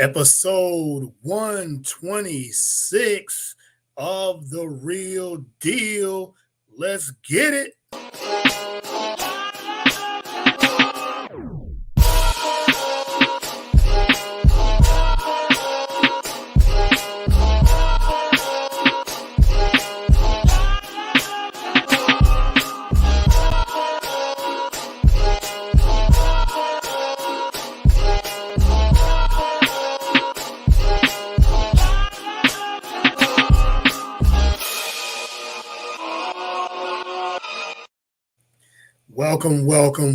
Episode 126 of The Real Deal. Let's get it.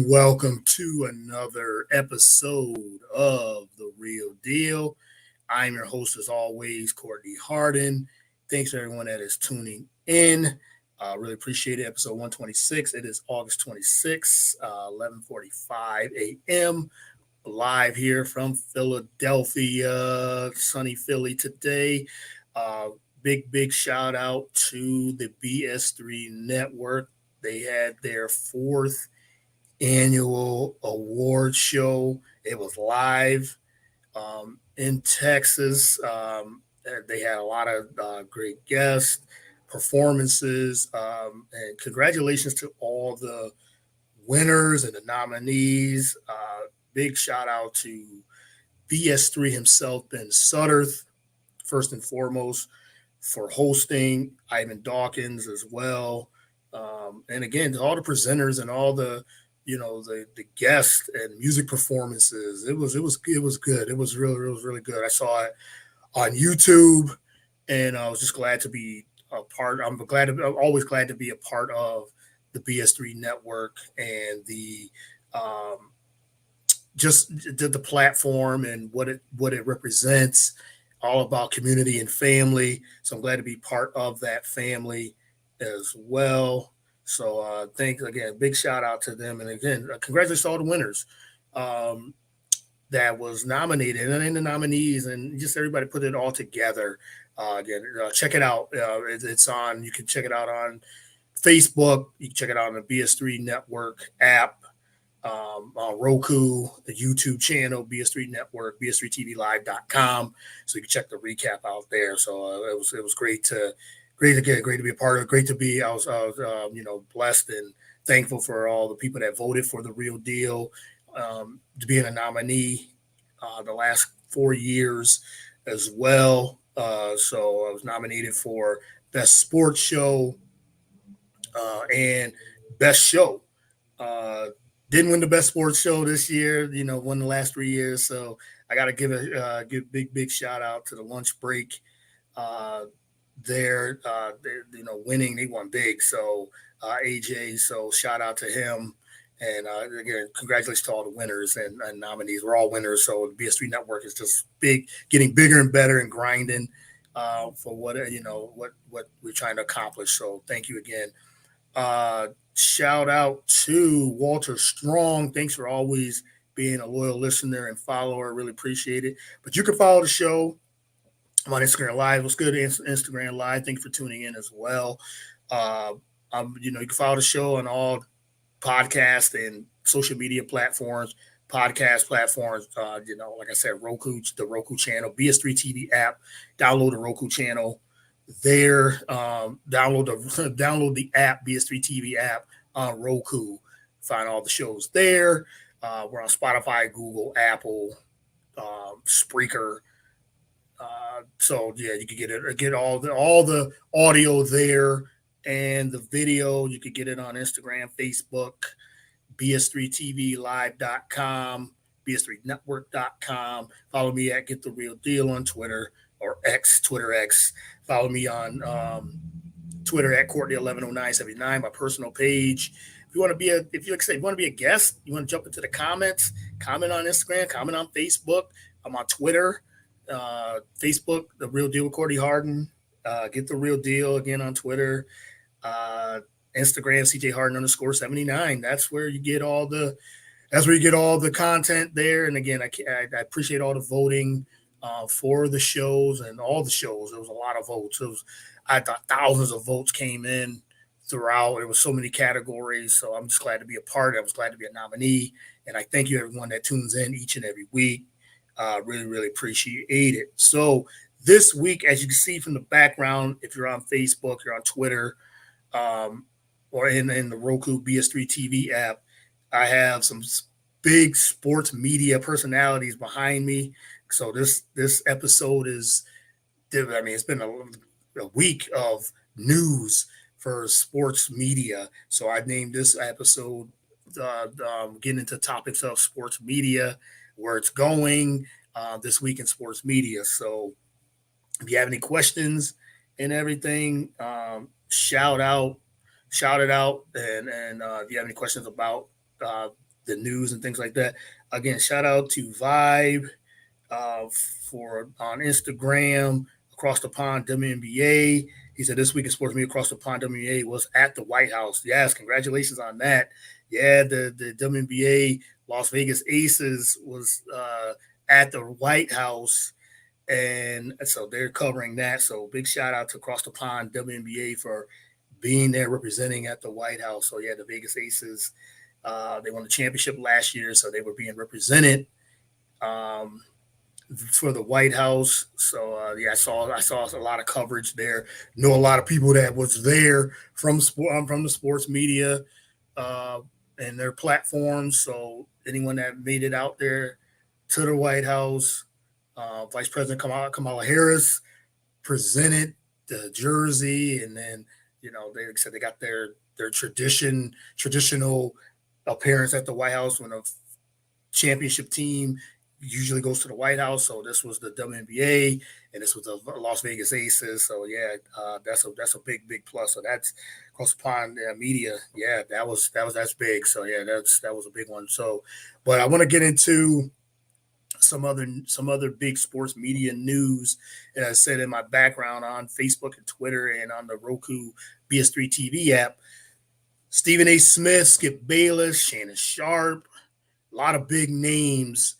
Welcome to another episode of The Real Deal. I'm your host, as always, Courtney Harden. Thanks to everyone that is tuning in. Really appreciate it. Episode 126. It is August 26th, 11:45 a.m. Live here from Philadelphia, sunny Philly today. Big shout out to the BS3 Network. They had their fourth annual award show. It was live in Texas. They had a lot of great guests, performances, and congratulations to all the winners and the nominees. Big shout out to BS3 himself, Ben Sutterth, first and foremost, for hosting, Ivan Dawkins as well. And again, to all the presenters and all the guests and music performances. It was good. It was really good. I saw it on YouTube, and I was just glad to be a part. I'm always glad to be a part of the BS3 network and the just the platform and what it represents, all about community and family. So I'm glad to be part of that family as well. So thanks again, big shout out to them. And again, congratulations to all the winners that was nominated and the nominees and just everybody put it all together. Check it out. It's on, you can check it out on Facebook. You can check it out on the BS3 Network app, on Roku, the YouTube channel, BS3 Network, BS3TVLive.com. So you can check the recap out there. So it was great to be a part of it. Great to be. I was blessed and thankful for all the people that voted for The Real Deal, to being a nominee the last 4 years as well. So I was nominated for Best Sports Show and Best Show. Didn't win the Best Sports Show this year. Won the last 3 years. So I got to give big shout out to the lunch break. They're winning. They won big. So AJ, so shout out to him. And again, congratulations to all the winners and nominees. We're all winners. So the BS3 Network is just big, getting bigger and better and grinding for what we're trying to accomplish. So thank you again. Shout out to Walter Strong. Thanks for always being a loyal listener and follower. Really appreciate it. But you can follow the show. I'm on Instagram Live. What's good, Instagram Live? Thank you for tuning in as well. You can follow the show on all podcast and social media platforms, podcast platforms. Like I said, Roku, the Roku channel, BS3 TV app. Download the Roku channel there. Download the app, BS3 TV app on Roku. Find all the shows there. We're on Spotify, Google, Apple, Spreaker. So yeah, you could get all the audio there and the video. You could get it on Instagram, Facebook, BS3TVLive.com, BS3Network.com. Follow me at Get the Real Deal on Twitter or Twitter X. Follow me on Twitter at Courtney110979, my personal page. If you want to be a guest, you want to jump into the comments, comment on Instagram, comment on Facebook. I'm on Twitter. Facebook, The Real Deal with Courtney Harden. Get the Real Deal again on Twitter. Instagram, CJ Harden _79. That's where you get all the content there. And again, I appreciate all the voting for the shows and all the shows. There was a lot of votes. I thought thousands of votes came in throughout. There was so many categories. So I'm just glad to be a part. I was glad to be a nominee. And I thank you, everyone that tunes in each and every week. Really, really appreciate it. So this week, as you can see from the background, if you're on Facebook, you're on Twitter, um, or in the Roku BS3 TV app, I have some big sports media personalities behind me. So this episode is, I mean, it's been a week of news for sports media. So I named this episode getting into topics of sports media, where it's going this week in sports media. So if you have any questions and everything, shout it out, and if you have any questions about uh, the news and things like that, again, shout out to Vibe for on Instagram, across the pond WNBA. He said this week in sports media across the pond WNBA was at the White House. Yes, congratulations on that. Yeah, the WNBA Las Vegas Aces was at the White House, and so they're covering that. So big shout out to across the pond WNBA for being there representing at the White House. So yeah, the Vegas Aces, they won the championship last year, so they were being represented um, for the White House. So yeah, I saw a lot of coverage there. Know a lot of people that was there from from the sports media uh, and their platforms. So anyone that made it out there to the White House, Vice President Kamala Harris presented the jersey, and then they said they got their traditional appearance at the White House when a championship team usually goes to the White House. So this was the WNBA, and this was the Las Vegas Aces. So yeah, that's a big plus. So that's across the pond media. Yeah, that's big. So yeah, that was a big one. So, but I want to get into some other big sports media news. And I said in my background on Facebook and Twitter and on the Roku BS3 TV app, Stephen A. Smith, Skip Bayless, Shannon Sharp, a lot of big names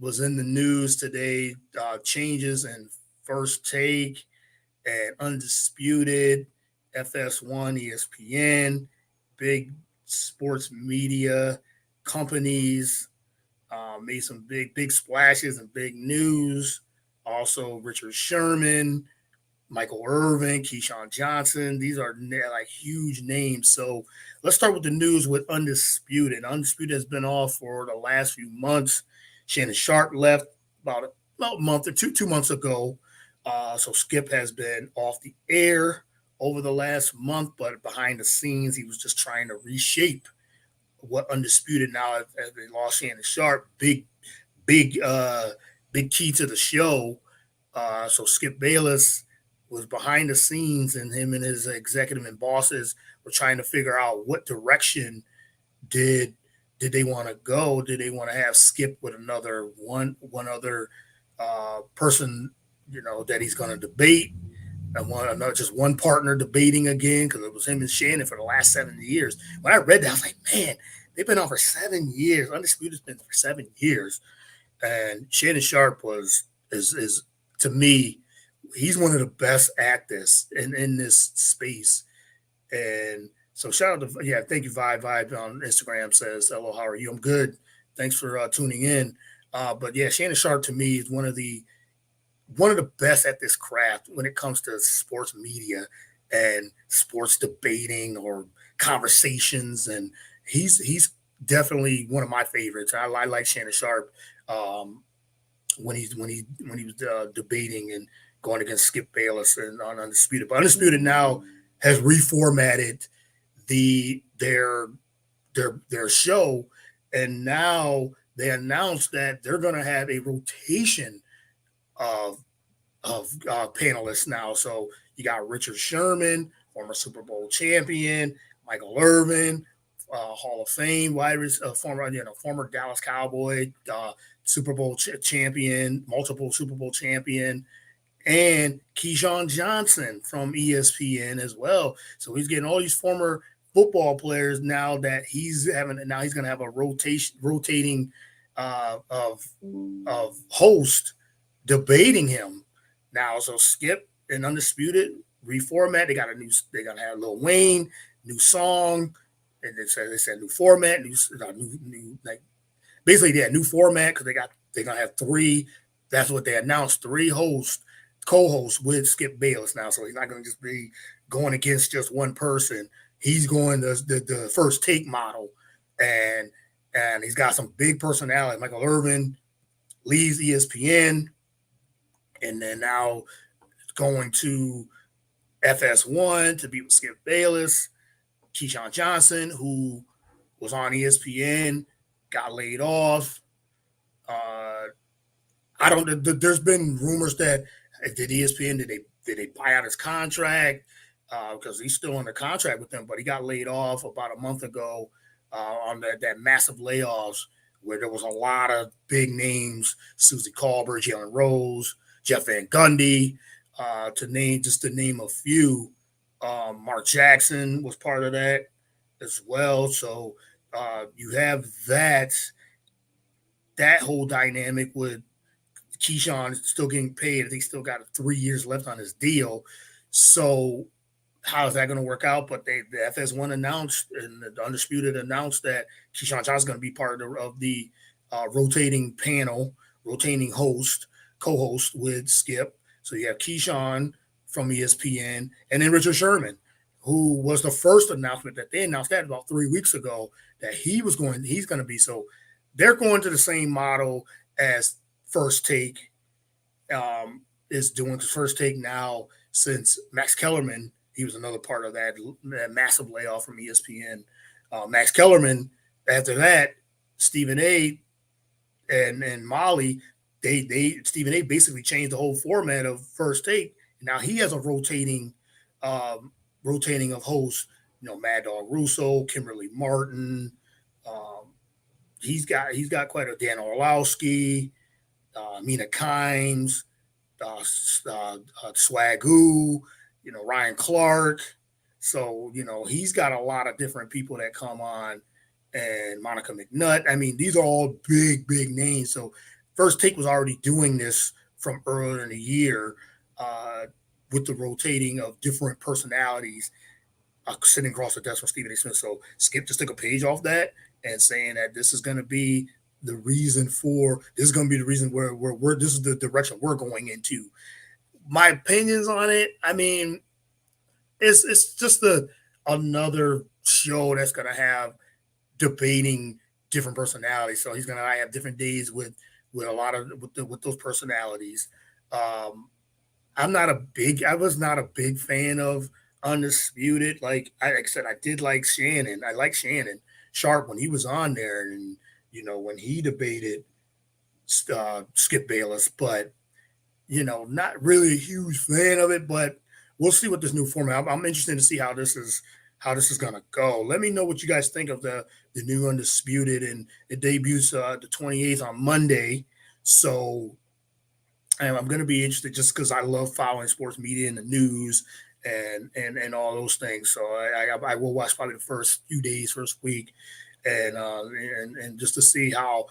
was in the news today. Changes in First Take and Undisputed, FS1, ESPN, big sports media companies made some big splashes and big news. Also, Richard Sherman, Michael Irvin, Keyshawn Johnson. These are like huge names. So let's start with the news with Undisputed. Undisputed has been off for the last few months. Shannon Sharp left about a month or 2 months ago. So Skip has been off the air over the last month, but behind the scenes, he was just trying to reshape what Undisputed now as they lost Shannon Sharp. Big, big key to the show. So Skip Bayless was behind the scenes, and him and his executive and bosses were trying to figure out what direction did they want to go. Did they want to have Skip with one other person, that he's going to debate, and just one partner debating again, because it was him and Shannon for the last 7 years. When I read that, I was like, man, they've been on for 7 years. Undisputed's been for 7 years, and Shannon Sharp is to me, he's one of the best at this in this space. And so shout out to thank you Vibe on Instagram says, hello, how are you? I'm good. Thanks for tuning in. But yeah, Shannon Sharp to me is one of the best at this craft when it comes to sports media and sports debating or conversations. And he's definitely one of my favorites. I like Shannon Sharp when he was debating and going against Skip Bayless and on Undisputed. But Undisputed now has reformatted their show, and now they announced that they're going to have a rotation of panelists now. So you got Richard Sherman, former Super Bowl champion, Michael Irvin, Hall of Fame former Dallas Cowboy, Super Bowl champion, multiple Super Bowl champion, and Keyshawn Johnson from ESPN as well. So he's getting all these former football players now that he's going to have a rotating of host debating him now. So Skip and Undisputed reformat. They got to have Lil Wayne, new song, and they said new format, new like basically yeah, new format because they're gonna have three. That's what they announced: three co-hosts with Skip Bayless now. So he's not gonna just be going against just one person. He's going the first take model, and he's got some big personality. Michael Irvin leaves ESPN, and then now going to FS1 to be with Skip Bayless. Keyshawn Johnson, who was on ESPN, got laid off. Uh, I don't. There's been rumors that did ESPN did they buy out his contract because he's still under contract with them, but he got laid off about a month ago on that massive layoffs where there was a lot of big names: Susie Colbert, Jalen Rose, Jeff Van Gundy, to name a few. Mark Jackson was part of that as well. So you have that whole dynamic with Keyshawn still getting paid. I think he's still got 3 years left on his deal. So how is that going to work out? But the FS1 announced and the Undisputed announced that Keyshawn Johnson's going to be part of the rotating panel, rotating co-host with Skip. So you have Keyshawn from ESPN and then Richard Sherman, who was the first announcement that they announced that about 3 weeks ago that he's going to be. So they're going to the same model as First Take is doing. First Take now, since Max Kellerman, he was another part of that massive layoff from ESPN. Max Kellerman, after that, Stephen A. and Molly, Stephen A. basically changed the whole format of First Take. Now he has a rotating of hosts. Mad Dog Russo, Kimberly Martin. He's got quite a Dan Orlowski, Mina Kimes, Swagoo, Ryan Clark. So, he's got a lot of different people that come on, and Monica McNutt. I mean, these are all big, big names. So First Take was already doing this from earlier in the year with the rotating of different personalities sitting across the desk from Stephen A. Smith. So Skip just took a page off that and saying that this is going to be the reason where this is the direction we're going into. My opinions on it, I mean, it's just another show that's going to have debating different personalities. So he's going to have different days with a lot of with those personalities. I was not a big fan of Undisputed. Like I said, I did like Shannon. I like Shannon Sharp when he was on there, and when he debated Skip Bayless, but not really a huge fan of it. But we'll see what this new format. I'm interested to see how this is going to go. Let me know what you guys think of the new Undisputed, and it debuts the 28th on Monday. So I'm going to be interested just because I love following sports media and the news and all those things. So I will watch probably the first few days, first week, and just to see how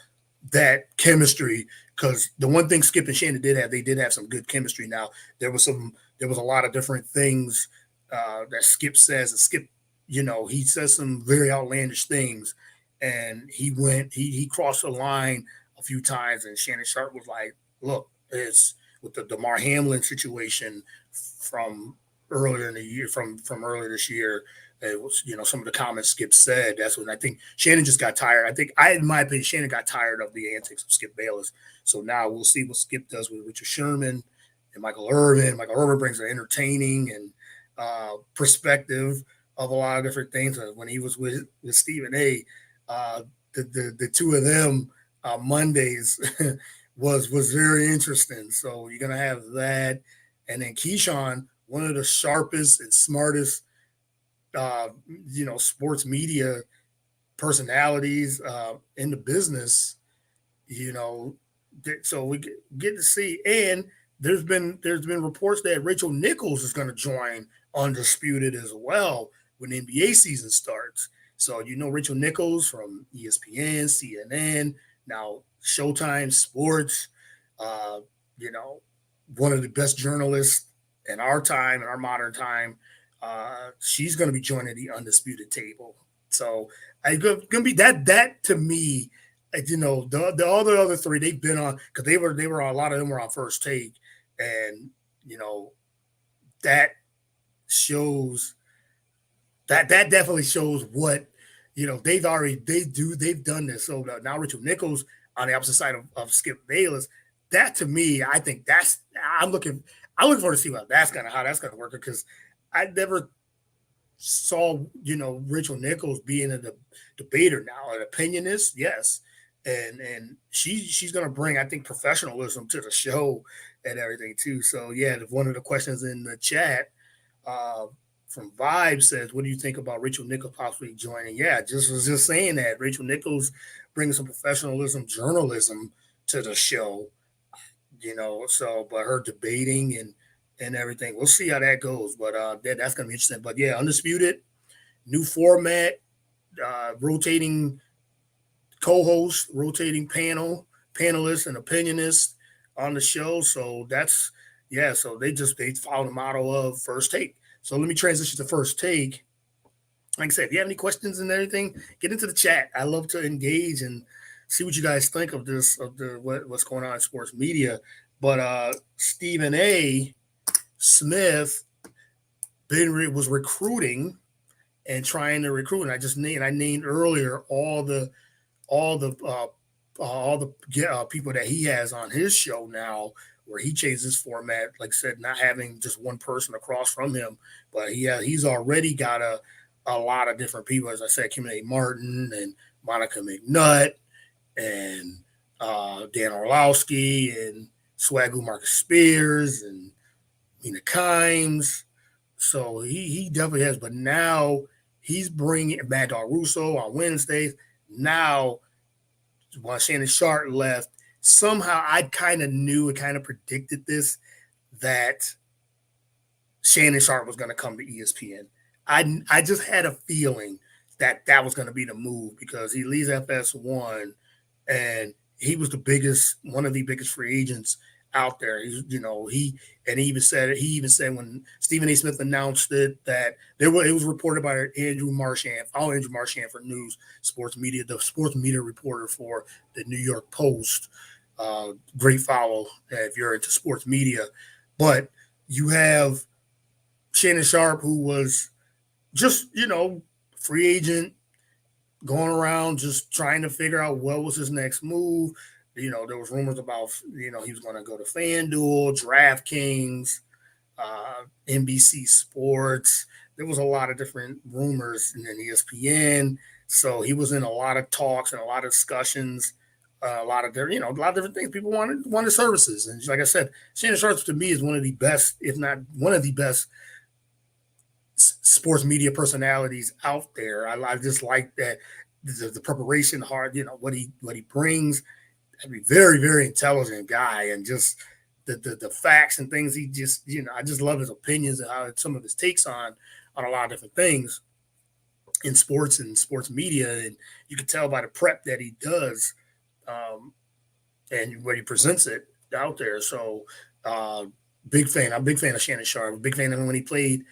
that chemistry, because the one thing Skip and Shannon they did have some good chemistry. Now there was a lot of different things that Skip says, and Skip, he says some very outlandish things, and he crossed the line a few times, and Shannon Sharp was like, look, it's with the DeMar Hamlin situation from earlier in the year, from earlier this year. It was, some of the comments Skip said. That's when I think Shannon just got tired. In my opinion, Shannon got tired of the antics of Skip Bayless. So now we'll see what Skip does with Richard Sherman and Michael Irvin. Michael Irvin brings an entertaining and perspective of a lot of different things. When he was with Stephen A., the two of them Mondays was very interesting. So you're gonna have that, and then Keyshawn, one of the sharpest and smartest sports media personalities in the business, so we get to see. And there's been reports that Rachel Nichols is going to join Undisputed as well when the NBA season starts. So Rachel Nichols from ESPN, CNN, now Showtime Sports, one of the best journalists in our time, in our modern time. She's going to be joining the Undisputed table. So it's going to be that to me, the other three they've been on because they were a lot of them were on First Take, and you know that shows that definitely shows what they've done this. So now Richard Nichols on the opposite side of Skip Bayless. That to me, I think I'm looking I'm looking forward to see how that's gonna work because I never saw Rachel Nichols being a debater now, an opinionist, yes, and she's gonna bring I think professionalism to the show and everything too. So yeah, one of the questions in the chat uh, from Vibe says, "What do you think about Rachel Nichols possibly joining?" Yeah, just was just saying that Rachel Nichols brings some professionalism, journalism to the show. So but her debating and everything, we'll see how that goes. But that's gonna be interesting. But yeah, undisputed, new format, rotating co-host, rotating panelists, and opinionists on the show. So that's yeah. So they follow the model of First Take. So let me transition to First Take. Like I said, if you have any questions and everything, get into the chat. I love to engage and see what you guys think of this of what's going on in sports media. But Stephen A. Smith was recruiting and trying to recruit. And I named earlier all the people that he has on his show now, where he changes his format. Like I said, not having just one person across from him, but he's already got a lot of different people. As I said, Kim A. Martin and Monica McNutt and Dan Orlowski and Swagoo Marcus Spears and Mina Kimes. So he definitely has. But now he's bringing Mad Dog Russo on Wednesdays. Now, while Shannon Sharp left, somehow I kind of knew and kind of predicted this, that Shannon Sharp was going to come to ESPN. I just had a feeling that was going to be the move because he leaves FS1 and he was one of the biggest free agents out there. He even said when Stephen A. Smith announced it that it was reported by Andrew Marchand, Andrew Marchand for News Sports Media, the sports media reporter for the New York Post. Great follow if you're into sports media. But you have Shannon Sharp, who was just free agent, going around just trying to figure out what was his next move. There was rumors about he was going to go to FanDuel, DraftKings, NBC Sports. There was a lot of different rumors, and then ESPN. So he was in a lot of talks and a lot of discussions, a lot of different things. People wanted services, and like I said, Shannon Sharp to me is one of the best, if not one of the best, sports media personalities out there. I just like that the preparation, hard, what he brings. I mean, very, very intelligent guy, and just the facts and things he just, I just love his opinions and how some of his takes on a lot of different things in sports and sports media. And you can tell by the prep that he does, and when he presents it out there. So, big fan. I'm a big fan of Shannon Sharp. I'm a big fan of him when he played in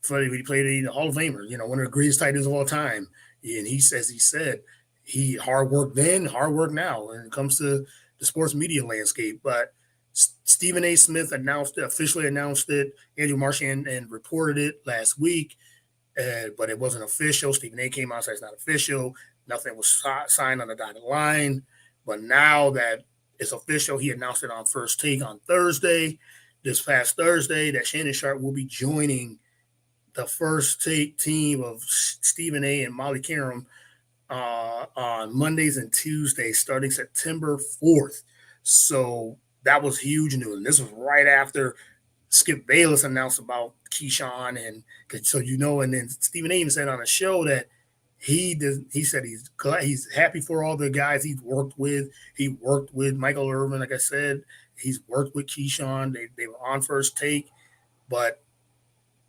the Hall of Famer, one of the greatest tight ends of all time. And he said, he hard work then, hard work now when it comes to the sports media landscape. But Stephen A. Smith officially announced it. Andrew Marchand and reported it last week, but it wasn't official. Stephen A. came out and said it's not official. Nothing was signed on the dotted line. But now that it's official, he announced it on First Take on this past Thursday, that Shannon Sharp will be joining the First Take team of Stephen A. and Molly Karam on Mondays and Tuesdays starting September 4th. So that was huge news. And this was right after Skip Bayless announced about Keyshawn. And so, and then Stephen A. even said on the show that he said he's happy for all the guys he's worked with. He worked with Michael Irvin, like I said. He's worked with Keyshawn. They were on First Take. But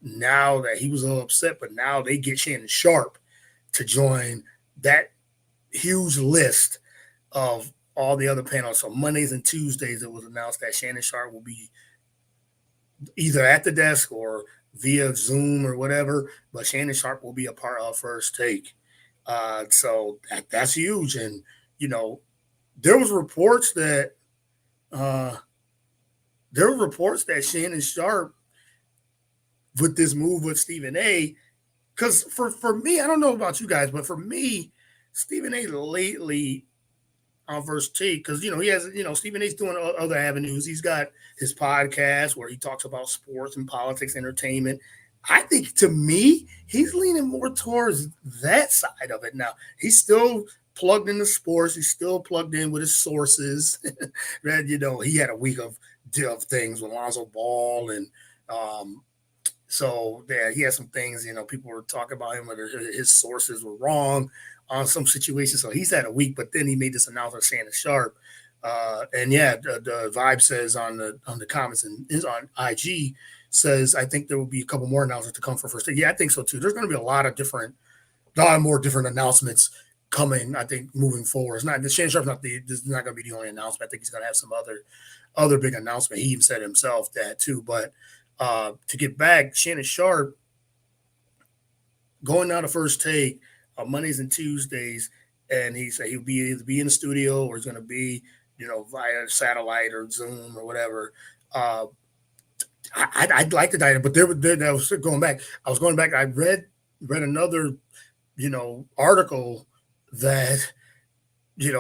now that he was a little upset, but now they get Shannon Sharp to join that huge list of all the other panels. So Mondays and Tuesdays, it was announced that Shannon Sharp will be either at the desk or via Zoom or whatever, but Shannon Sharp will be a part of First Take. So that's huge. And, there was reports that uh, there were reports that Shannon Sharp with this move with Stephen A. Because for me, I don't know about you guys, but for me, Stephen A. lately on First Take, because he has Stephen A's doing other avenues. He's got his podcast where he talks about sports and politics, entertainment. I think to me, he's leaning more towards that side of it now. He's still plugged into sports. He's still plugged in with his sources. That he had a week of things with Lonzo Ball and um, so yeah, he had some things. People were talking about him whether his sources were wrong on some situations. So he's had a week, but then he made this announcement saying it's Sharp. And yeah, the vibe says on the comments and is on IG says I think there will be a couple more announcements to come for First Take. Yeah, I think so too. There's going to be a lot more different announcements coming. I think moving forward. It's not the Shannon Sharp's not this is not going to be the only announcement. I think he's going to have some other big announcement. He even said himself that too. But to get back, Shannon Sharp going down to First Take on Mondays and Tuesdays, and he said he'll be either be in the studio or he's going to be, via satellite or Zoom or whatever. Uh, I'd like to die, but I was going back. I was going back. I read another, article that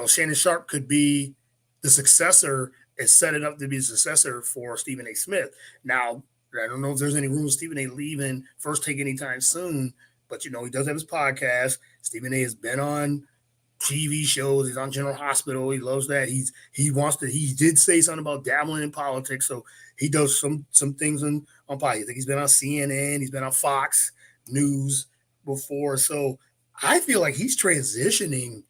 Shannon Sharp could be the successor and set it up to be the successor for Stephen A. Smith. Now, I don't know if there's any rumors Stephen A. leaving First Take anytime soon, but he does have his podcast. Stephen A. has been on TV shows. He's on General Hospital. He loves that. He did say something about dabbling in politics, so he does some things on politics. I think he's been on CNN. He's been on Fox News before, so I feel like he's transitioning.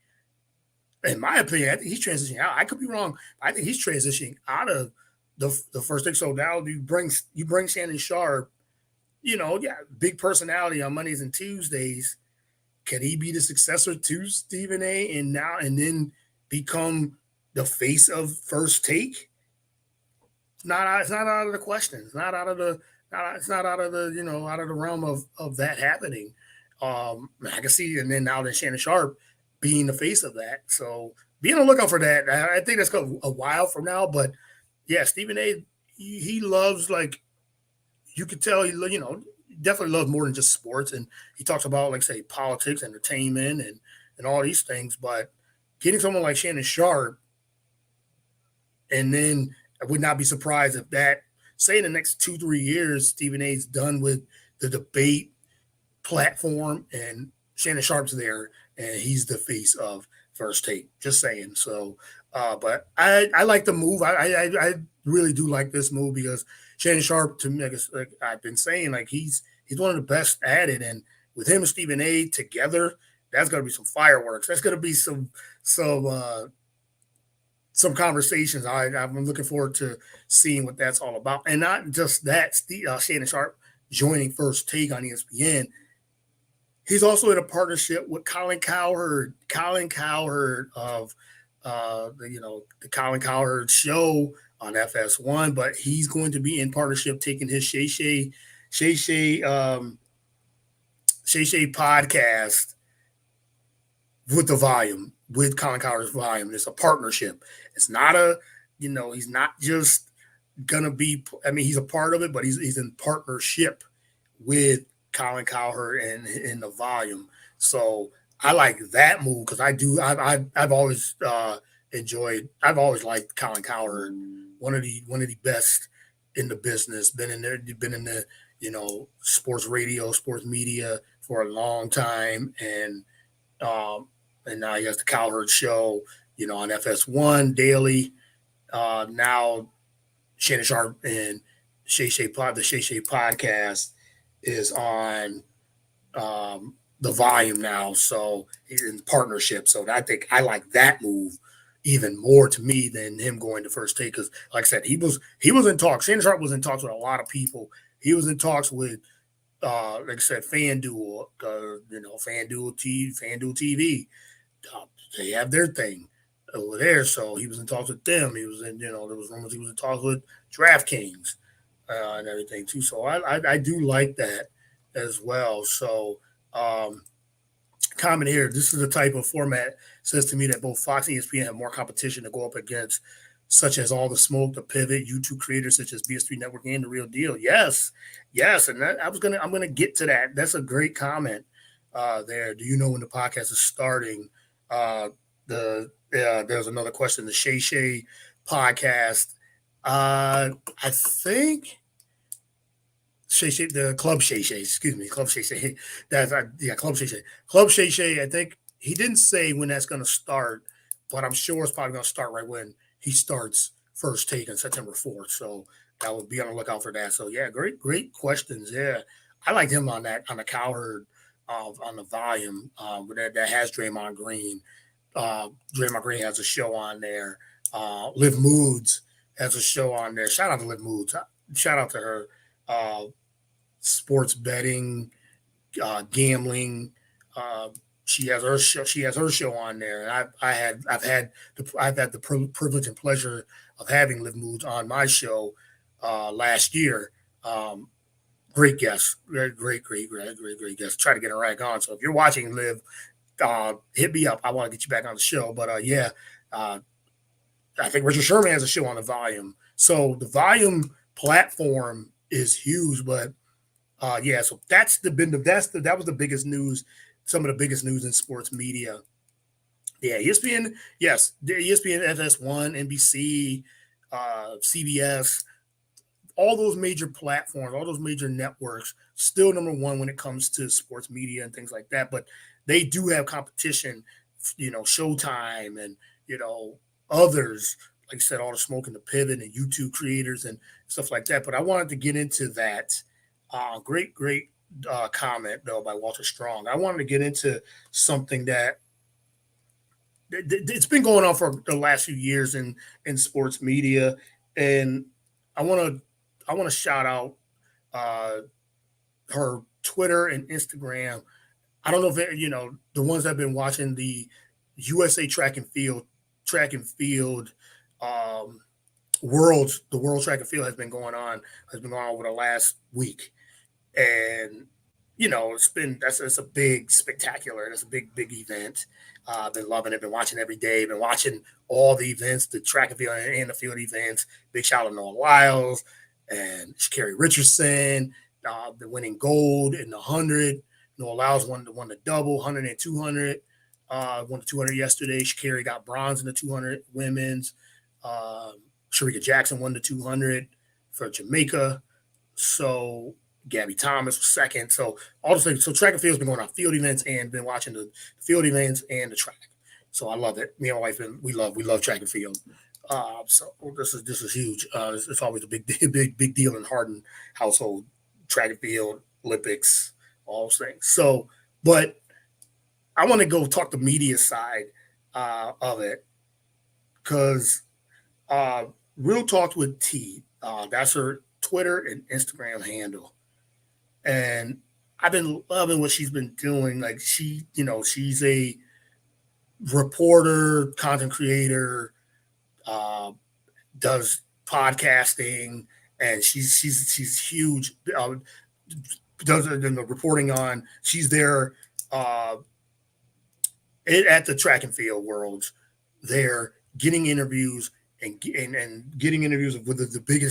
In my opinion, I think he's transitioning out. I could be wrong. I think he's transitioning out of the First Take. So now you bring Shannon Sharp, yeah, big personality on Mondays and Tuesdays. Can he be the successor to Stephen A. and then become the face of First Take? It's not out of the question. It's not out of the out of the realm of that happening. I can see, and then now that Shannon Sharp being the face of that, so be on the lookout for that. I think that's going a while from now, but yeah, Stephen A. He loves, like, you could tell definitely loves more than just sports, and he talks about, like, say, politics, entertainment, and all these things. But getting someone like Shannon Sharp, and then I would not be surprised if that, say, in the next 2-3 years, Stephen A's done with the debate platform, and Shannon Sharp's there, and he's the face of First Take. Just saying. So, but I like the move. I really do like this move because Shannon Sharp, to me, like I've been saying, like he's one of the best at it, and with him and Stephen A. together, that's gonna be some fireworks. That's gonna be some conversations. I'm looking forward to seeing what that's all about, and not just that. Shannon Sharp joining First Take on ESPN. He's also in a partnership with Colin Cowherd. Colin Cowherd of the Colin Cowherd show on FS1, but he's going to be in partnership taking his Shay Shay podcast with the volume, with Colin Cowherd's volume. It's a partnership. It's not he's not just gonna be. I mean, he's a part of it, but he's in partnership with Colin Cowherd and in the volume. So I like that move because I've always I've always liked Colin Cowherd, one of the best in the business. Been in there, been in the sports radio, sports media for a long time, and now he has the Cowherd show, on FS1 daily. Now Shannon Sharp and the Shay Shay podcast is on the volume now, so he's in partnership. So I think I like that move even more to me than him going to First Take because, like I said, he was in talks. Shannon Sharp was in talks with a lot of people. He was in talks with, like I said, FanDuel, FanDuel TV. They have their thing over there, so he was in talks with them. He was in, there was rumors he was in talks with DraftKings and everything too. So I do like that as well. So comment here. This is the type of format says to me that both Fox and ESPN have more competition to go up against, such as All the Smoke, the Pivot, YouTube creators such as BS3 Network and the Real Deal. Yes, yes, and I'm gonna get to that. That's a great comment there. Do you know when the podcast is starting? There's another question. The Shay Shay podcast. I think the Club Shay Shay, excuse me, Club Shay Shay. That's Club Shay Shay. Club Shay Shay. I think he didn't say when that's going to start, but I'm sure it's probably going to start right when he starts First Take on September 4th. So I will be on the lookout for that. So yeah, great questions. Yeah, I liked him on the Cowherd on the volume that has Draymond Green. Draymond Green has a show on there. Liv Moods has a show on there. Shout out to Liv Moods. Shout out to her. Sports betting, gambling. She has her show. She has her show on there, and I've had the privilege and pleasure of having Liv Moods on my show last year. Great guest, great guest. Try to get her right on. So if you're watching, Liv, hit me up. I want to get you back on the show. But I think Richard Sherman has a show on the Volume. So the Volume platform is huge, but so that was the biggest news, some of the biggest news in sports media. Yeah, ESPN, yes, ESPN, FS1, NBC, CBS, all those major platforms, all those major networks, still number one when it comes to sports media and things like that. But they do have competition, Showtime and others. Like I said, All the Smoke and the Pivot and YouTube creators and stuff like that. But I wanted to get into that. Great comment, though, by Walter Strong. I wanted to get into something that it's been going on for the last few years in sports media. And I want to shout out her Twitter and Instagram. I don't know if, the ones that have been watching the USA track and field the World Track and Field has been going on over the last week. And it's a big spectacular. It's a big event. I've been loving it. Been watching every day. Been watching all the events, the track and field and the field events. Big shout out to Noah Lyles and Sha'Carri Richardson. Been winning gold in the 100. Noah Lyles won the double 100 and 200. Won the 200 yesterday. Sha'Carri got bronze in the 200 women's. Sharika Jackson won the 200 for Jamaica. So Gabby Thomas was second. So all the things. So track and field's been going on field events and been watching the field events and the track. So I love it. Me and my wife, we love track and field. So this is huge. It's always a big deal in Harden household. Track and field, Olympics, all those things. So, but I want to go talk the media side of it because Real Talk with T. That's her Twitter and Instagram handle. And I've been loving what she's been doing. Like she's a reporter, content creator, does podcasting, and she's huge. Does the reporting on. She's there at the track and field worlds. There getting interviews and getting interviews with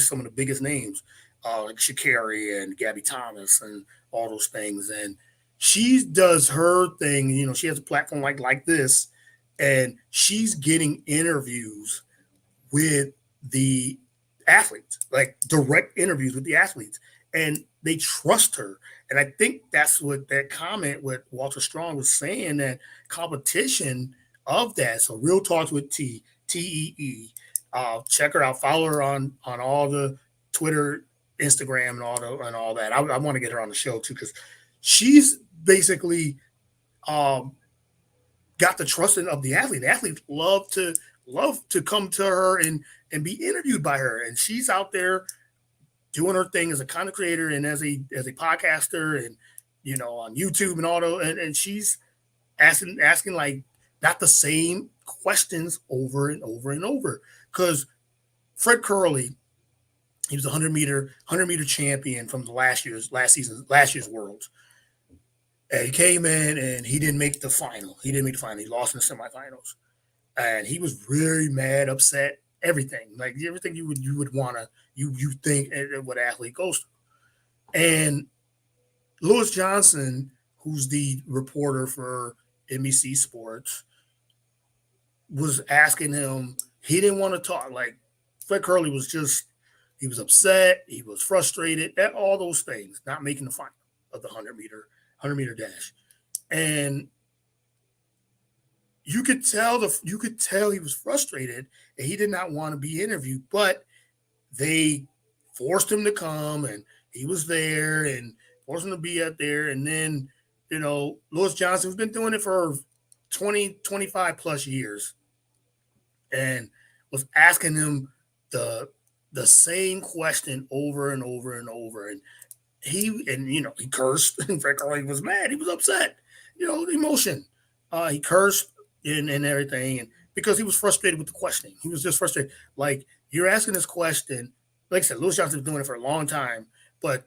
some of the biggest names. Like Sha'Carri and Gabby Thomas and all those things. And she does her thing. She has a platform like this, and she's getting interviews with the athletes, like direct interviews with the athletes, and they trust her. And I think that's what that comment with Walter Strong was saying, that competition of that. So Real Talks with TEE. Check her out. Follow her on all the Twitter, Instagram, and all that. I want to get her on the show too, because she's basically got the trust of the athlete. The athletes love to come to her and be interviewed by her, and she's out there doing her thing as a content creator and as a podcaster, and on YouTube and all those, and she's asking like not the same questions over and over and over. Because Fred Curley, he was a 100 meter champion from last year's Worlds. And he came in and he didn't make the final. He didn't make the final. He lost in the semifinals, and he was very mad, upset, everything like everything you would wanna you think what athlete goes through. And Lewis Johnson, who's the reporter for NBC Sports, was asking him. He didn't want to talk. Like Fred Curley was just he was upset. He was frustrated at all those things, not making the final of the 100 meter dash, and you could tell he was frustrated and he did not want to be interviewed, but they forced him to come and he was there and forced him to be out there. And then, Lewis Johnson's been doing it for 20, 25 plus years and was asking him the the same question over and over and over. And he cursed and Frank Curley was mad. He was upset, emotion. He cursed and everything, and because he was frustrated with the questioning. He was just frustrated. Like you're asking this question, like I said, Lewis Johnson's been doing it for a long time, but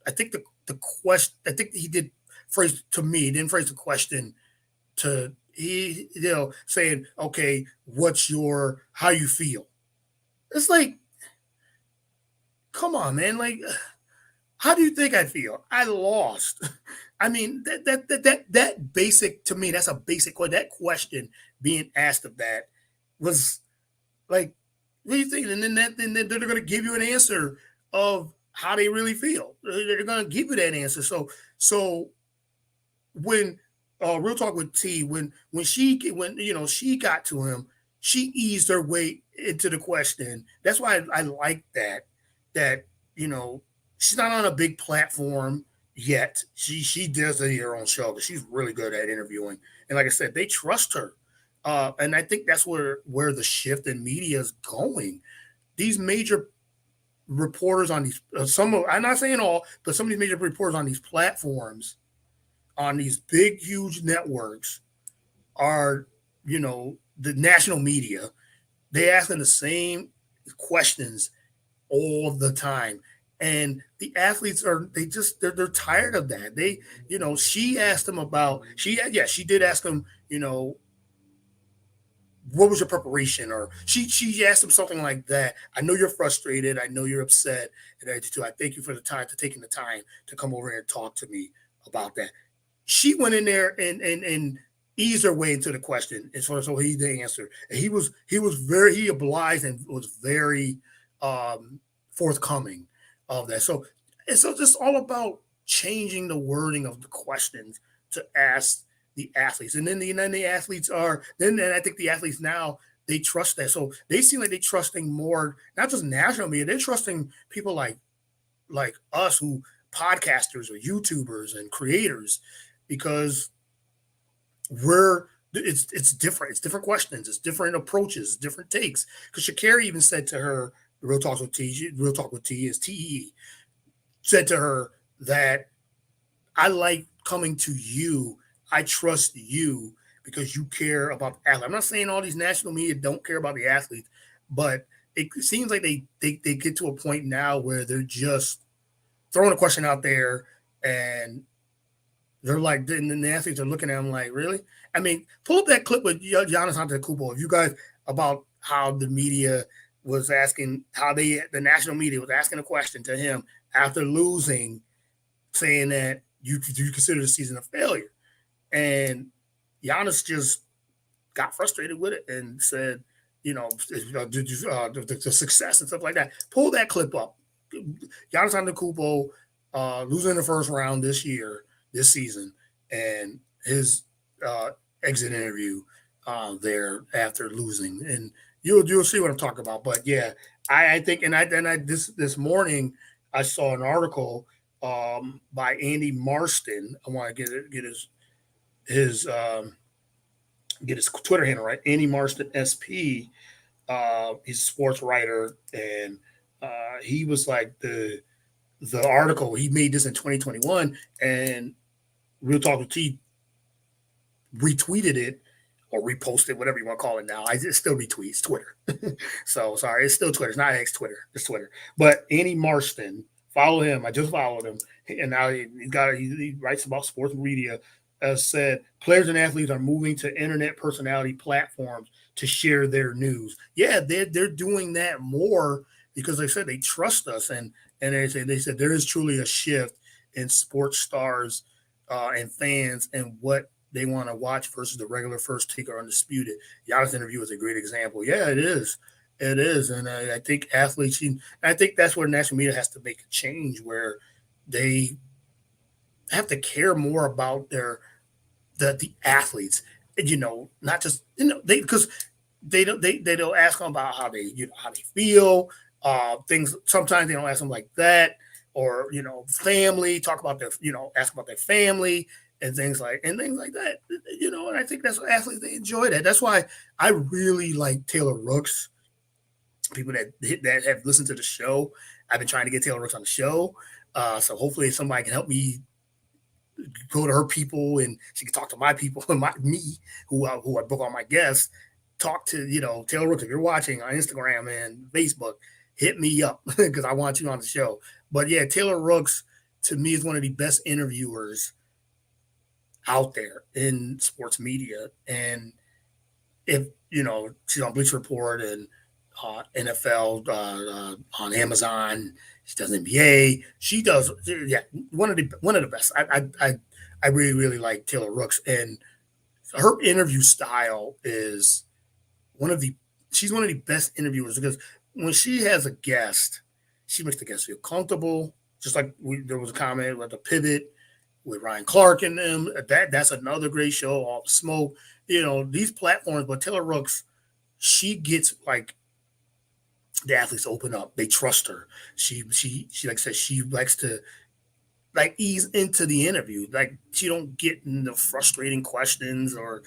I think the question, I think he did phrase to me, he didn't phrase the question to he saying, okay, what's your how you feel? It's like, come on, man, like how do you think I feel? I lost. I mean, that basic to me, that's a basic question. That question being asked of that was like, what do you think? And then they're going to give you an answer of how they really feel. They're going to give you that answer. So when real talk with T, when she got to him, she eased her way into the question. That's why I like that you know she's not on a big platform yet. She does her own show, but she's really good at interviewing. And like I said, they trust her, and I think that's where the shift in media is going. These major reporters on these I'm not saying all, but some of these major reporters on these platforms, on these big huge networks, are the national media. They asking the same questions all the time. And the athletes they're tired of that. She asked him about she did ask him, what was your preparation? Or she asked him something like that. I know you're frustrated, I know you're upset, and I thank you for taking the time to come over here and talk to me about that. She went in there and eased her way into the question, and so he did answer. And he obliged and was very forthcoming of that. So it's just all about changing the wording of the questions to ask the athletes, and then the athletes are then I think the athletes now they trust that, so they seem like they're trusting more, not just national media, they're trusting people like us, who podcasters or YouTubers and creators, because it's different. It's different questions. It's different approaches, different takes. Because Shakira even said to her, Real Talk with T is TEE, said to her that I like coming to you. I trust you because you care about the athlete. I'm not saying all these national media don't care about the athletes, but it seems like they get to a point now where they're just throwing a question out there, and they're like, and the athletes are looking at him like, really? I mean, pull up that clip with Giannis Antetokounmpo. If you guys about how the media was asking, the national media was asking a question to him after losing, saying that do you consider the season a failure? And Giannis just got frustrated with it and said, the success and stuff like that. Pull that clip up. Giannis Antetokounmpo losing in the first round this season, and his exit interview there after losing, and you'll see what I'm talking about. But yeah, I think, and I this morning I saw an article by Andy Marston. I want to his get his Twitter handle right. Andy Marston SP. He's a sports writer, and he was like the article. He made this in 2021, and Real Talk with T retweeted it or reposted, whatever you want to call it now. I just still retweets Twitter. So sorry, it's still Twitter. It's not X Twitter. It's Twitter. But Andy Marston Follow him. I just followed him, and now he writes about sports media. Said players and athletes are moving to internet personality platforms to share their news. Yeah, they're doing that more because they said they trust us, and they said there is truly a shift in sports stars and fans and what they want to watch versus the regular first take or undisputed. Giannis interview is a great example. Yeah, it is. It is, and I think athletes. I think that's where national media has to make a change, where they have to care more about the athletes. Not just they because they don't ask them about how they feel. Things sometimes they don't ask them like that, or family. Talk about their ask about their family and things like that. And I think that's what athletes they enjoy that. That's why I really like Taylor Rooks. People that have listened to the show, I've been trying to get Taylor Rooks on the show. So hopefully somebody can help me go to her people and she can talk to my people and me who I book on my guests. Talk to Taylor Rooks if you're watching on Instagram and Facebook. Hit me up because I want you on the show. But yeah, Taylor Rooks to me is one of the best interviewers out there in sports media. And if she's on Bleacher Report and NFL on Amazon. She does NBA. She does one of the best. I really really like Taylor Rooks, and her interview style is one of the she's one of the best interviewers because when she has a guest, she makes the guest feel comfortable. Just like there was a comment with the pivot with Ryan Clark and them. That's another great show. All the smoke, these platforms. But Taylor Rooks, she gets like the athletes open up. They trust her. She like I said, she likes to like ease into the interview. Like she don't get in the frustrating questions or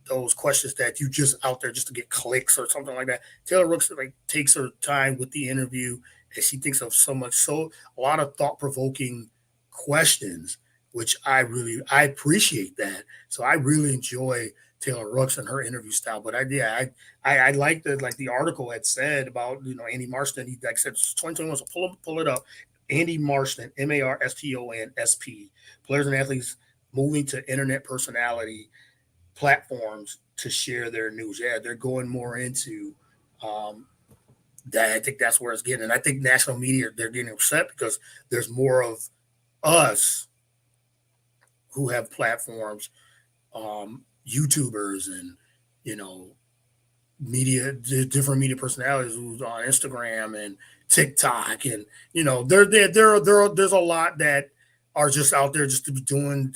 those questions that you just out there just to get clicks or something like that. Taylor Rooks like takes her time with the interview and she thinks of a lot of thought provoking questions, which I appreciate that. So I really enjoy Taylor Rooks and her interview style. But I like the article had said about Andy Marston. He like said 2021. So pull it up. Andy Marston, MARSTONSP, players and athletes moving to internet personality platforms to share their news. Yeah, they're going more into that. I think that's where it's getting. And I think national media they're getting upset because there's more of us who have platforms, YouTubers and you know different media personalities who's on Instagram and TikTok, and there's a lot that are just out there just to be doing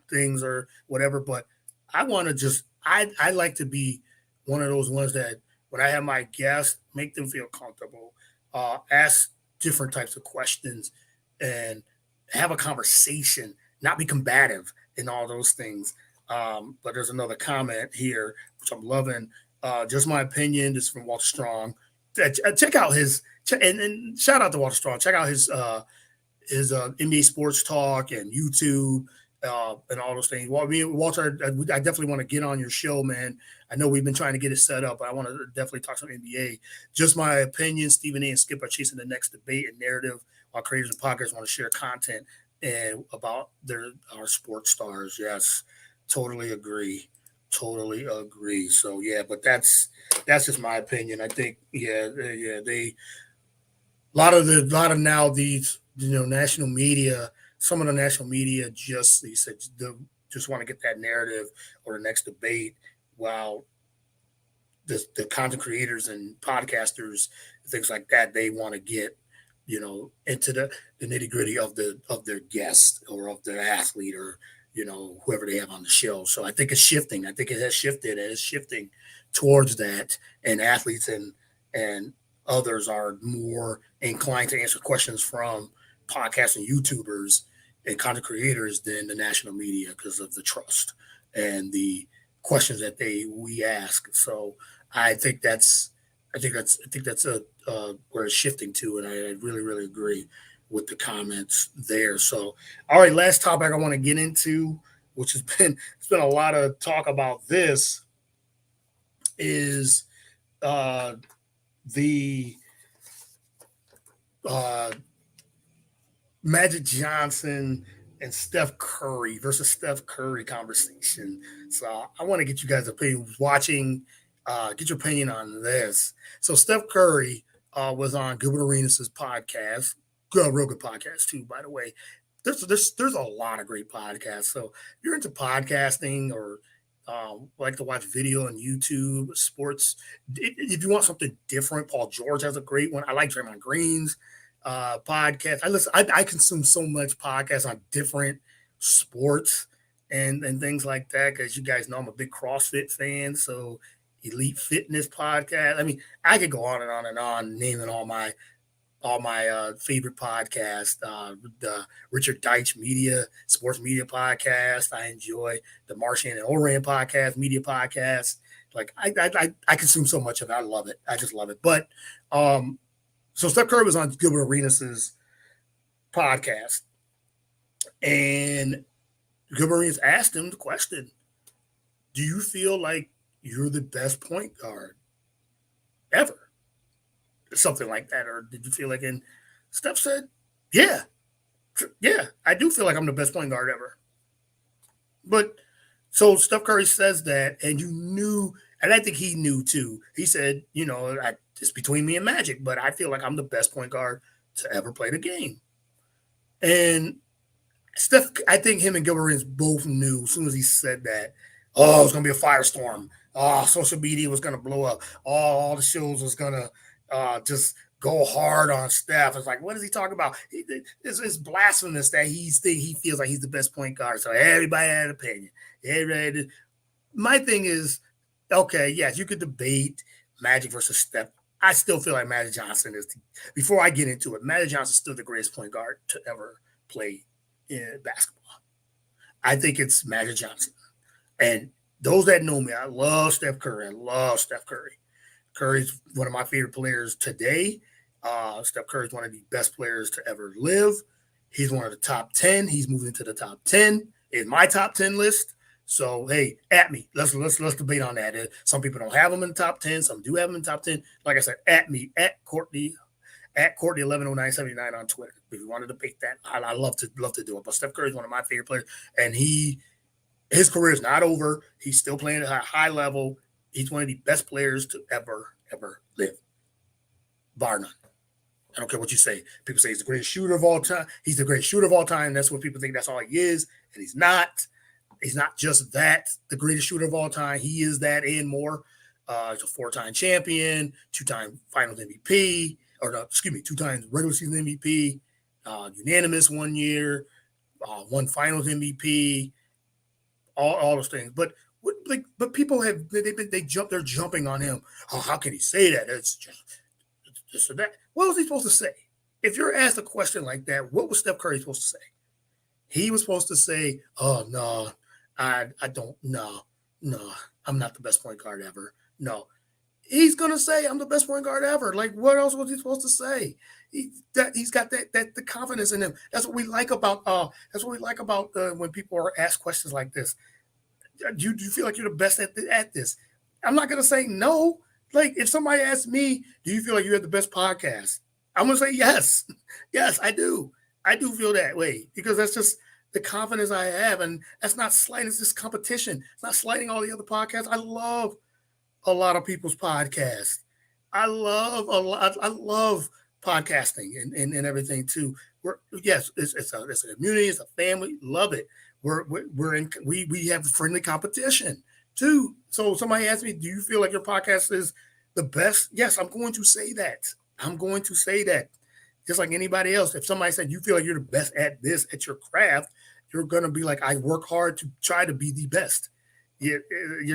things or whatever. But I want to I like to be one of those ones that when I have my guests, make them feel comfortable, ask different types of questions, and have a conversation, not be combative in all those things. But there's another comment here which I'm loving. Just my opinion. This is from Walter Strong. Check out and shout out to Walter Strong. Check out his NBA Sports Talk and YouTube and all those things. Well, Walter, I definitely want to get on your show, man. I know we've been trying to get it set up, but I want to definitely talk some NBA. Just my opinion. Stephen A. and Skip are chasing the next debate and narrative, while creators and podcasts want to share content and about our sports stars. Yes, totally agree. Totally agree. So yeah, but that's just my opinion. I think they a lot of now these national media, some of the national media just he said just want to get that narrative or the next debate, while the content creators and podcasters things like that they want to get into the nitty gritty of their guest or of their athlete or whoever they have on the show. So I think it's shifting. I think it has shifted and it's shifting towards that. And athletes and others are more inclined to answer questions from podcasts and YouTubers and content creators than the national media because of the trust and the questions that we ask. So I think that's a where it's shifting to, and I really really agree with the comments there. So, all right, last topic I want to get into, which it's been a lot of talk about this, is the uh, Magic Johnson and Steph Curry versus Steph Curry conversation. So I want to get you guys' opinion watching, get your opinion on this. So Steph Curry was on Gilbert Arenas' podcast, real good podcast too, by the way. There's a lot of great podcasts. So if you're into podcasting or like to watch video on YouTube, sports, if you want something different, Paul George has a great one. I like Draymond Green's podcast. I consume so much podcasts on different sports and things like that because you guys know I'm a big CrossFit fan. So Elite Fitness podcast. I mean, I could go on and on and on naming all my favorite podcasts. The Richard Deitch Sports Media podcast. I enjoy the Martian and Oran podcast, media podcast. Like I consume so much of it. I love it. I just love it. But so Steph Curry was on Gilbert Arenas' podcast, and Gilbert Arenas asked him the question, do you feel like you're the best point guard ever? Something like that. Or did you feel like, and Steph said, yeah, I do feel like I'm the best point guard ever. But so Steph Curry says that, and you knew, and I think he knew too. He said, it's between me and Magic, but I feel like I'm the best point guard to ever play the game. And Steph, I think him and Gilbert Arenas both knew as soon as he said that, oh, it was going to be a firestorm. Oh, social media was going to blow up. All the shows was going to just go hard on Steph. It's like, what is he talking about? It's blasphemous that he feels like he's the best point guard. So everybody had an opinion. My thing is, okay, yes, you could debate Magic versus Steph. I still feel like Magic Johnson is, before I get into it, Magic Johnson is still the greatest point guard to ever play in basketball. I think it's Magic Johnson. And those that know me, I love Steph Curry. Curry's one of my favorite players today. Steph Curry is one of the best players to ever live. He's one of the top 10. He's moving into the top 10 in my top 10 list. So, hey, at me. Let's debate on that. Some people don't have him in the top 10. Some do have him in the top 10. Like I said, at me, at Courtney 110979 on Twitter. If you want to debate that, I love to do it. But Steph Curry is one of my favorite players, and his career is not over. He's still playing at a high level. He's one of the best players to ever live, bar none. I don't care what you say. People say he's the greatest shooter of all time. He's the greatest shooter of all time. That's what people think. That's all he is, and he's not. He's not just that, the greatest shooter of all time. He is that and more. He's a 4-time champion, 2-time Finals MVP, two times regular season MVP, unanimous 1 year, 1 Finals MVP, all those things. But people they're jumping on him. Oh, how can he say that? It's just this or that. What was he supposed to say? If you're asked a question like that, what was Steph Curry supposed to say? He was supposed to say, "Oh no, I don't. No, I'm not the best point guard ever. No." He's gonna say, "I'm the best point guard ever." Like, what else was he supposed to say? He's got that the confidence in him. That's what we like about. When people are asked questions like this. Do you feel like you're the best at this? I'm not gonna say no. Like, if somebody asks me, "Do you feel like you have the best podcast?" I'm gonna say yes. Yes, I do. I do feel that way because that's just the confidence I have, and that's not slighting. It's just competition. It's not slighting all the other podcasts. I love a lot of people's podcasts. I love podcasting and everything too. It's a community, it's a family. Love it. We have friendly competition too. So somebody asked me, "Do you feel like your podcast is the best?" Yes, I'm going to say that. I'm going to say that. Just like anybody else. If somebody said you feel like you're the best at this, at your craft, you're going to be like, I work hard to try to be the best. You're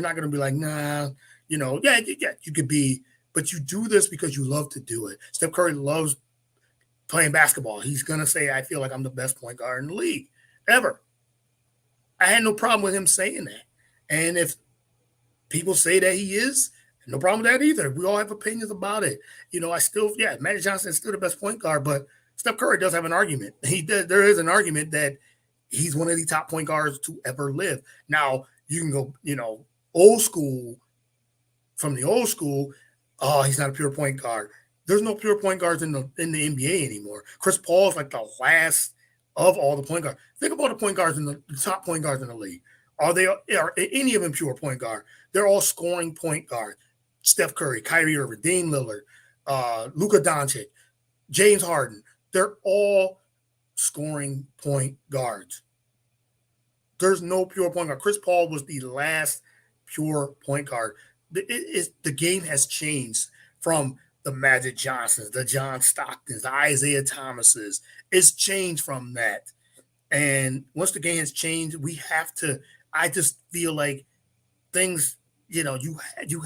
not going to be like, nah, you could be, but you do this because you love to do it. Steph Curry loves playing basketball. He's going to say, I feel like I'm the best point guard in the league ever. I had no problem with him saying that. And if people say that he is, no problem with that either. We all have opinions about it. Magic Johnson is still the best point guard, but Steph Curry does have an argument. There is an argument that he's one of the top point guards to ever live. Now, you can go, old school, from the old school, oh, he's not a pure point guard. There's no pure point guards in the NBA anymore. Chris Paul is like the last of all the point guards. Think about the point guards in the top point guards in the league. Are any of them pure point guard? They're all scoring point guard. Steph Curry, Kyrie Irving, Dame Lillard, Luka Doncic, James Harden. They're all scoring point guards. There's no pure point guard. Chris Paul was the last pure point guard. The game has changed from the Magic Johnsons, the John Stocktons, the Isaiah Thomases. It's changed from that. And once the game has changed, we have to. I just feel like things, you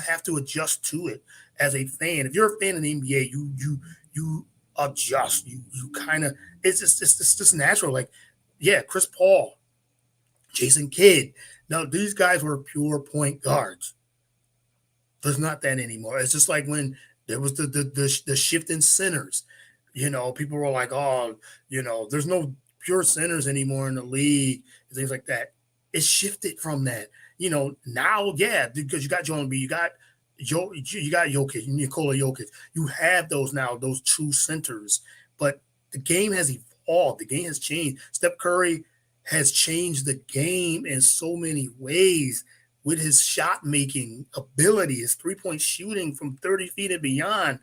have to adjust to it as a fan. If you're a fan of the NBA, you adjust. You kind of it's just natural. Like, yeah, Chris Paul, Jason Kidd. Now these guys were pure point guards. There's not that anymore. It's just like when there was the shift in centers. People were like, oh, there's no pure centers anymore in the league, and things like that. It shifted from that. Now, yeah, because you got Joel Embiid, you got Jokic, Nikola Jokic. You have those now, those true centers. But the game has evolved. The game has changed. Steph Curry has changed the game in so many ways with his shot making ability, his 3-point shooting from 30 feet and beyond.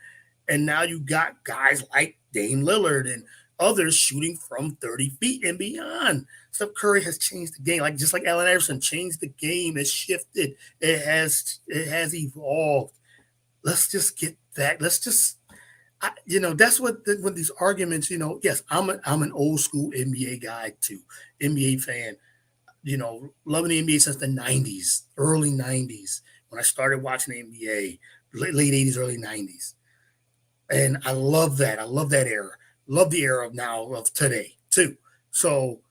And now you got guys like Dame Lillard and others shooting from 30 feet and beyond. Steph Curry has changed the game, just like Allen Iverson changed the game. It's shifted. It has evolved. Let's just get that. Let's just, that's what when these arguments. Yes, I'm an old school NBA guy too, NBA fan. Loving the NBA since the 90s, early 90s, when I started watching the NBA, late 80s, early 90s. And I love that. I love that era. Love the era of today too. So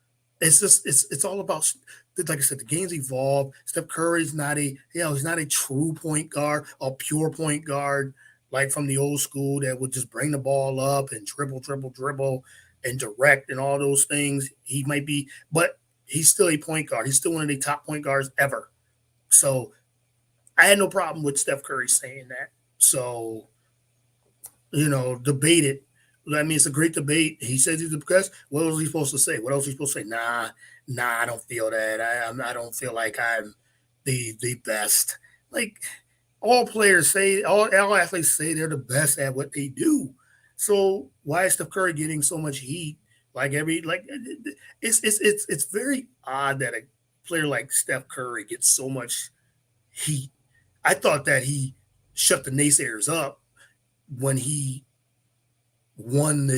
it's all about, like I said, the game's evolved. Steph Curry's he's not a true point guard, a pure point guard like from the old school that would just bring the ball up and dribble and direct and all those things. He might be, but he's still a point guard. He's still one of the top point guards ever. So I had no problem with Steph Curry saying that. So, debate it. I mean, it's a great debate. He says he's the best. What was he supposed to say? What else was he supposed to say? Nah, I don't feel that. I don't feel like I'm the best. Like all players say, all athletes say they're the best at what they do. So why is Steph Curry getting so much heat? It's very odd that a player like Steph Curry gets so much heat. I thought that he shut the naysayers up when he won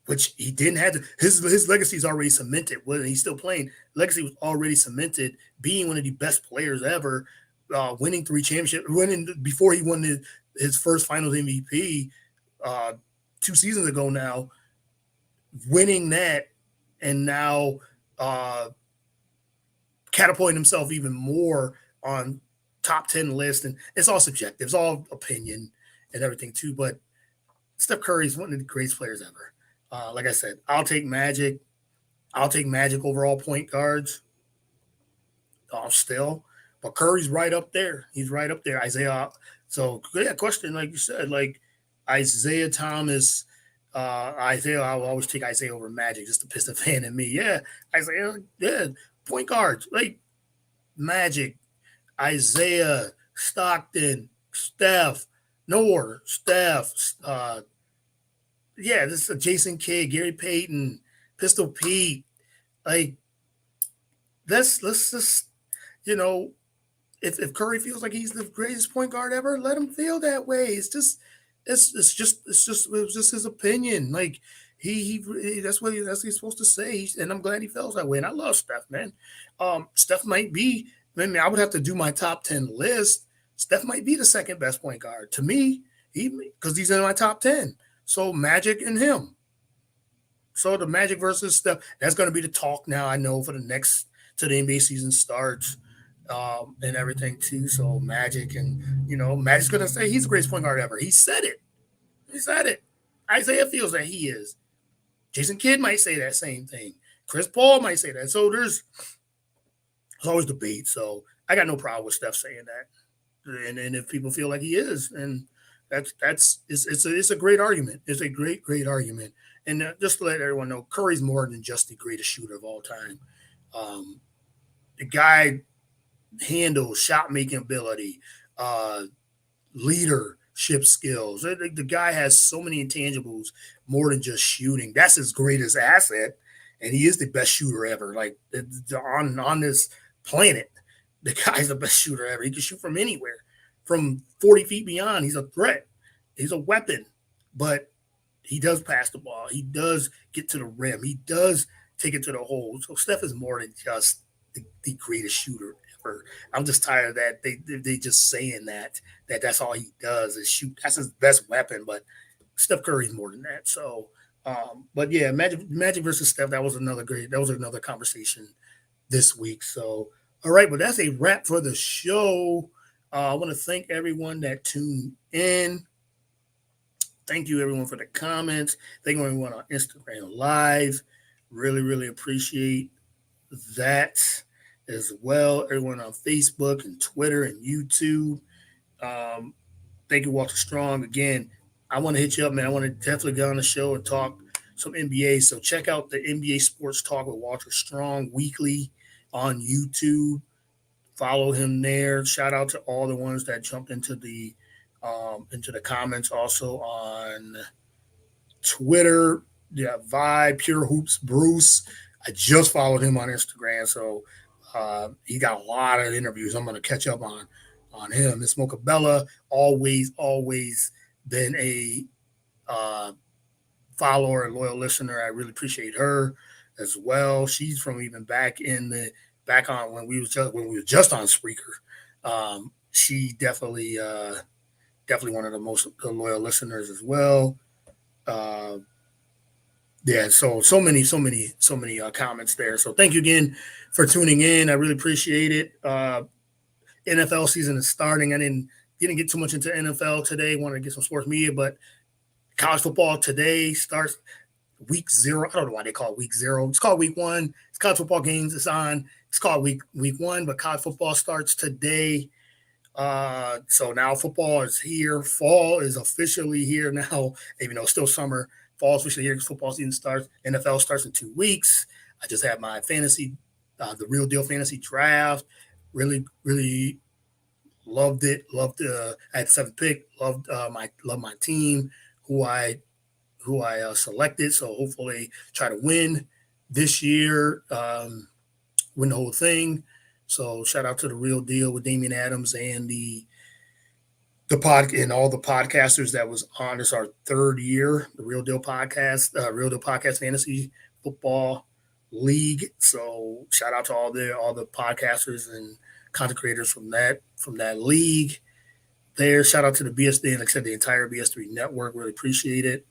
which he didn't have to. His legacy is already cemented. When he's still playing, legacy was already cemented. Being one of the best players ever, winning 3 championships, winning before he won his first Finals MVP 2 seasons ago. Now, winning that, and now catapulting himself even more on top 10 list, and it's all subjective. It's all opinion and everything too. But Steph Curry is one of the greatest players ever. Like I said, I'll take Magic. I'll take Magic over all point guards. Still, but Curry's right up there. He's right up there. Isaiah. So yeah, question like you said, like Isaiah Thomas. Isaiah, I'll always take Isaiah over Magic, just to piss the fan in me. Yeah, Isaiah. Yeah, point guards like Magic, Isaiah, Stockton, Steph, Steph. Yeah, this is Jason Kidd, Gary Payton, Pistol Pete. Like, let's just, if Curry feels like he's the greatest point guard ever, let him feel that way. It was just his opinion. Like that's what he's supposed to say, and I'm glad he feels that way. And I love Steph, man. Steph might be. I mean, I would have to do my top 10 list. Steph might be the second best point guard to me, because he's in my top 10. So Magic and him. So the Magic versus Steph, that's going to be the talk now. I know for the next till the NBA season starts. And everything too. So Magic, and Magic's gonna say he's the greatest point guard ever. He said it. Isaiah feels that he is. Jason Kidd might say that same thing. Chris Paul might say that. So there's always debate. So I got no problem with Steph saying that. And if people feel like he is, and It's a great argument. It's a great argument. And just to let everyone know, Curry's more than just the greatest shooter of all time. Um, the guy handles shot making ability, uh, leadership skills. The guy has so many intangibles more than just shooting. That's his greatest asset, and he is the best shooter ever. Like on this planet, the guy's the best shooter ever. He can shoot from anywhere, from 40 feet beyond. He's a threat. He's a weapon, but he does pass the ball. He does get to the rim. He does take it to the hole. So Steph is more than just the greatest shooter ever. I'm just tired of that. They just saying that's all he does is shoot. That's his best weapon. But Steph Curry's more than that. So, but yeah, Magic versus Steph. That was another conversation this week. So, all right, but that's a wrap for the show. I want to thank everyone that tuned in. Thank you, everyone, for the comments. Thank you, everyone on Instagram Live. Really, really appreciate that as well. Everyone on Facebook and Twitter and YouTube. Thank you, Walter Strong. Again, I want to hit you up, man. I want to definitely get on the show and talk some NBA. So check out the NBA Sports Talk with Walter Strong weekly on YouTube. Follow him there. Shout out to all the ones that jumped into the comments. Also on Twitter, yeah, Vibe, Pure Hoops, Bruce. I just followed him on Instagram, so he got a lot of interviews. I'm going to catch up on him. Miss Mocabella, always been a follower and loyal listener. I really appreciate her as well. She's from even back on when we were just on Spreaker. She definitely one of the most loyal listeners as well. Yeah, so many comments there. So thank you again for tuning in. I really appreciate it. NFL season is starting. I didn't get too much into NFL today. Wanted to get some sports media, but college football today starts week 0. I don't know why they call it week 0. It's called week 1. It's college football games. It's on. It's called week 1, but college football starts today. So now football is here. Fall is officially here now, even though it's still summer. Fall is officially here because football season starts. NFL starts in 2 weeks. I just had my fantasy, the Real Deal fantasy draft. Really, really loved it. I had the 7th pick. Loved my team, who I selected. So hopefully try to win this year, win the whole thing. So shout out to the Real Deal with Damian Adams and the pod and all the podcasters that was on. This our 3rd year, the Real Deal Podcast Fantasy Football League. So shout out to all the podcasters and content creators from that league. There, shout out to the BS3 and like I said, the entire BS3 network. Really appreciate it.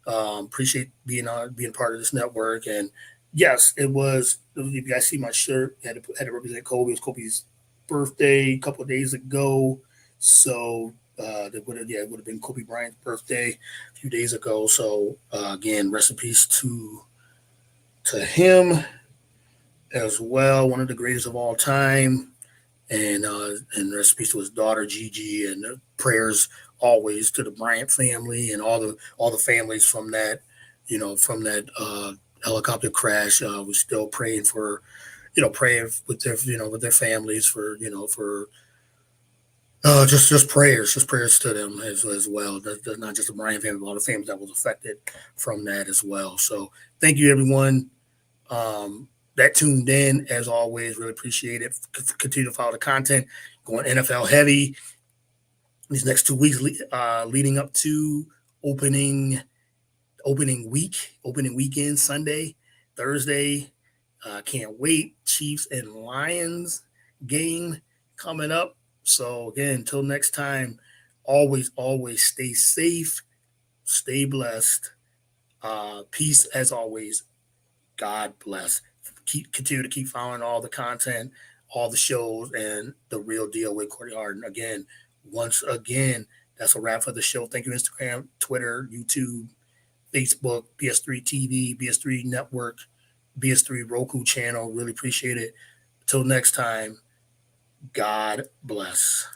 Appreciate being part of this network. And yes, it was. If you guys see my shirt, had to represent Kobe. It was Kobe's birthday a couple of days ago. So it would have been Kobe Bryant's birthday a few days ago. So again, rest in peace to him as well. One of the greatest of all time. And rest in peace to his daughter Gigi, and prayers always to the Bryant family and all the families from that helicopter crash. We're still praying for, praying with their families for just prayers to them as well. That's not just the Bryant family, but all the families that was affected from that as well. So thank you everyone that tuned in. As always, really appreciate it. Continue to follow the content. Going NFL heavy these next 2 weeks, leading up to opening weekend, Sunday, Thursday. Can't wait. Chiefs and Lions game coming up. So again, until next time, always stay safe, stay blessed. Peace as always. God bless. Continue to keep following all the content, all the shows, and the Real Deal with Courtney Harden. Again, once again, that's a wrap for the show. Thank you, Instagram, Twitter, YouTube, Facebook, BS3 TV, BS3 Network, BS3 Roku channel. Really appreciate it. Until next time, God bless.